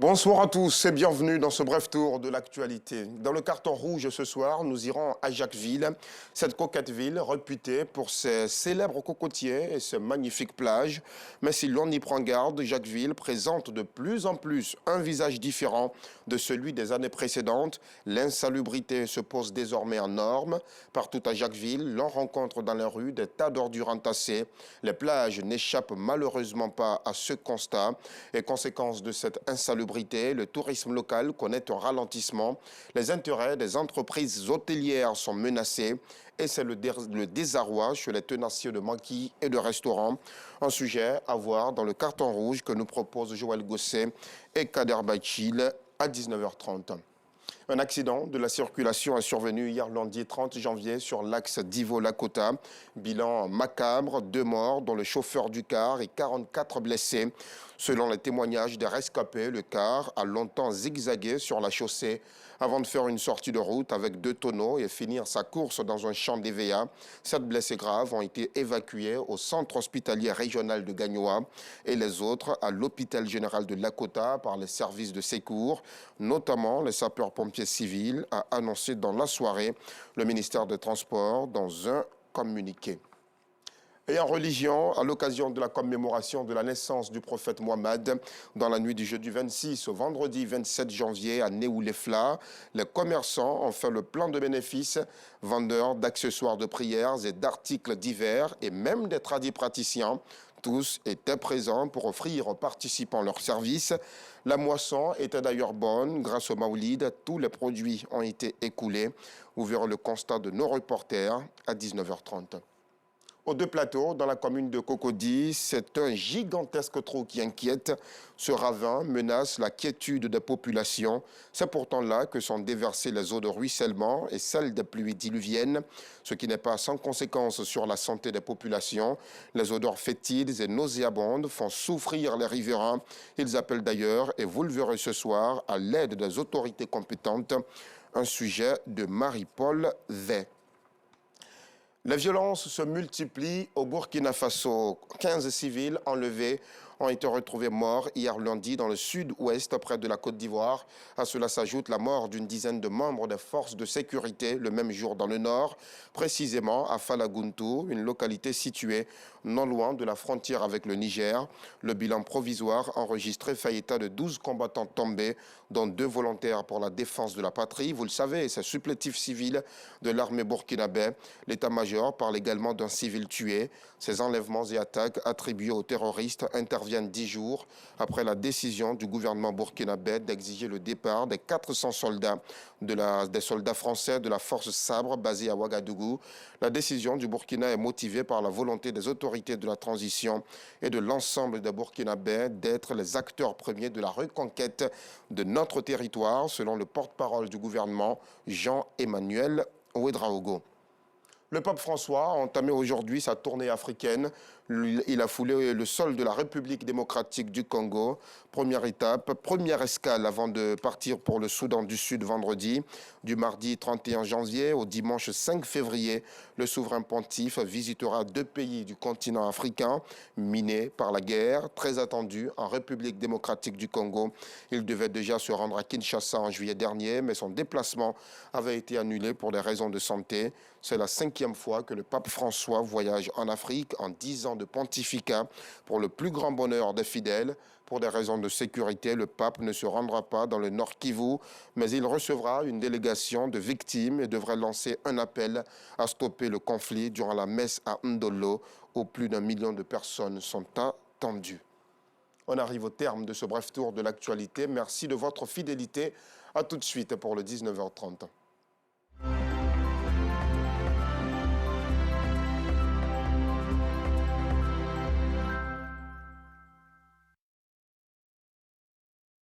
Bonsoir à tous et bienvenue dans ce bref tour de l'actualité. Dans le carton rouge ce soir, nous irons à Jacquesville, cette coquette ville réputée pour ses célèbres cocotiers et ses magnifiques plages. Mais si l'on y prend garde, Jacquesville présente de plus en plus un visage différent de celui des années précédentes. L'insalubrité se pose désormais en norme. Partout à Jacquesville, l'on rencontre dans les rues des tas d'ordures entassées. Les plages n'échappent malheureusement pas à ce constat. Et conséquence de cette insalubrité, le tourisme local connaît un ralentissement. Les intérêts des entreprises hôtelières sont menacés et c'est le désarroi chez les tenanciers de maquis et de restaurants. Un sujet à voir dans le carton rouge que nous proposent Joël Gosset et Kader Bachil à 19h30. Un accident de la circulation est survenu hier lundi 30 janvier sur l'axe Divo-Lakota. Bilan macabre, 2 morts dont le chauffeur du car et 44 blessés. Selon les témoignages des rescapés, le car a longtemps zigzagué sur la chaussée avant de faire une sortie de route avec 2 tonneaux et finir sa course dans un champ d'EVA. 7 blessés graves ont été évacués au centre hospitalier régional de Gagnoa et les autres à l'hôpital général de Lakota par les services de secours, notamment les sapeurs-pompiers civils, a annoncé dans la soirée le ministère des Transports dans un communiqué. Et en religion, à l'occasion de la commémoration de la naissance du prophète Mohammed, dans la nuit du jeudi 26 au vendredi 27 janvier à Néoulefla, les commerçants ont fait le plein de bénéfices, vendeurs d'accessoires de prières et d'articles divers et même des tradipraticiens. Tous étaient présents pour offrir aux participants leurs services. La moisson était d'ailleurs bonne. Grâce au Maoulid, tous les produits ont été écoulés. Vous verrez le constat de nos reporters à 19h30. Aux 2 plateaux, dans la commune de Cocody, c'est un gigantesque trou qui inquiète. Ce ravin menace la quiétude des populations. C'est pourtant là que sont déversées les eaux de ruissellement et celles des pluies diluviennes, ce qui n'est pas sans conséquence sur la santé des populations. Les odeurs fétides et nauséabondes font souffrir les riverains. Ils appellent d'ailleurs, et vous le verrez ce soir, à l'aide des autorités compétentes. Un sujet de Marie-Paul Vey. Les violences se multiplient au Burkina Faso. 15 civils enlevés ont été retrouvés morts hier lundi dans le sud-ouest près de la Côte d'Ivoire. À cela s'ajoute la mort d'une dizaine de membres des forces de sécurité le même jour dans le nord, précisément à Falagountou, une localité située non loin de la frontière avec le Niger. Le bilan provisoire enregistré fait état de 12 combattants tombés, dont 2 volontaires pour la défense de la patrie. Vous le savez, ces supplétifs civils de l'armée burkinabé. L'état-major parle également d'un civil tué. Ces enlèvements et attaques attribués aux terroristes interviennent 10 jours après la décision du gouvernement burkinabé d'exiger le départ des 400 soldats des soldats français de la force Sabre basée à Ouagadougou. La décision du Burkina est motivée par la volonté des autorités de la transition et de l'ensemble des Burkinabés d'être les acteurs premiers de la reconquête de notre territoire, selon le porte-parole du gouvernement, Jean-Emmanuel Ouedraogo. Le pape François a entamé aujourd'hui sa tournée africaine. Il a foulé le sol de la République démocratique du Congo. Première étape, première escale avant de partir pour le Soudan du Sud vendredi. Du mardi 31 janvier au dimanche 5 février, le souverain pontife visitera 2 pays du continent africain minés par la guerre, très attendus en République démocratique du Congo. Il devait déjà se rendre à Kinshasa en juillet dernier, mais son déplacement avait été annulé pour des raisons de santé. C'est la 5e fois que le pape François voyage en Afrique en 10 ans de pontificat pour le plus grand bonheur des fidèles. Pour des raisons de sécurité, le pape ne se rendra pas dans le Nord Kivu, mais il recevra une délégation de victimes et devrait lancer un appel à stopper le conflit durant la messe à Ndolo, où plus d'1 million de personnes sont attendues. On arrive au terme de ce bref tour de l'actualité. Merci de votre fidélité. À tout de suite pour le 19h30.